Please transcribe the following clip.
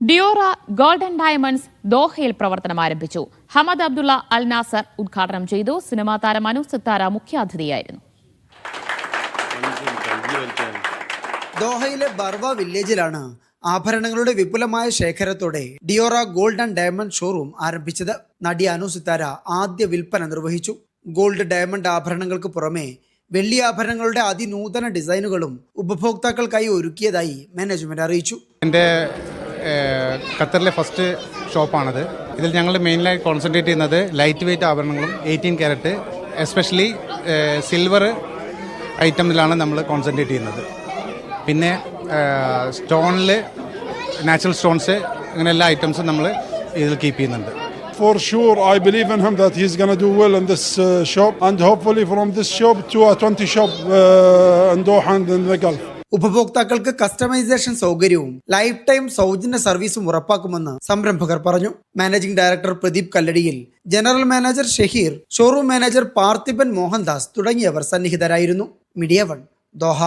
Deora golden diamonds ദോഹയിൽ പ്രവർത്തനം ആരംഭിച്ചു. ഹമദ് അബ്ദുള്ള അൽ നാസർ ഉദ്ഘാടനം ചെയ്തു. സിനിമാ താരം അനു സിത്താര മുഖ്യാതിഥിയായിരുന്നു. ദോഹയിലെ ബർവ വില്ലേജിലാണ് ആഭരണങ്ങളുടെ വിപുലമായ ശേഖരത്തോടെ Diora gold and diamond showroom ആരംഭിച്ചത്. നടി അനു സിത്താര ആദ്യ വിൽപ്പന നിർവഹിച്ചു. ഗോൾഡ് ഡയമണ്ട് ആഭരണങ്ങൾക്ക് പുറമെ വെള്ളി ആഭരണങ്ങളുടെ അതിനൂതന ഡിസൈനുകളും ഉപഭോക്താക്കൾക്കായി ഒരുക്കിയതായി മാനേജ്മെന്റ് അറിയിച്ചു. ഖത്തറിലെ ഫസ്റ്റ് ഷോപ്പാണത്. ഇതിൽ ഞങ്ങൾ മെയിനായി കോൺസെൻട്രേറ്റ് ചെയ്യുന്നത് ലൈറ്റ് വെയ്റ്റ് ആഭരണങ്ങളും 18 ക്യാരറ്റ് എസ്പെഷ്യലി സിൽവർ ഐറ്റമിലാണ് നമ്മൾ കോൺസെൻട്രേറ്റ് ചെയ്യുന്നത്. പിന്നെ സ്റ്റോണിൽ നാച്ചുറൽ സ്റ്റോൺസ് അങ്ങനെ എല്ലാ ഐറ്റംസും നമ്മൾ ഇതിൽ കീപ്പ് ചെയ്യുന്നുണ്ട്. For sure, I believe in him that he's going to do well in this shop and hopefully from this shop to a 20 shop in Doha and in the Gulf. ഉപഭോക്താക്കൾക്ക് customisation സൗകര്യവും life time സൗജന്യ സർവീസും ഉറപ്പാക്കുമെന്ന് സംരംഭകർ പറഞ്ഞു. Managing director Pradeep Kalladiyil, general manager Shaheer, showroom manager Parthipan Mohandas തുടങ്ങിയവർ സന്നിഹിതരായിരുന്നു. Media 1 Doha.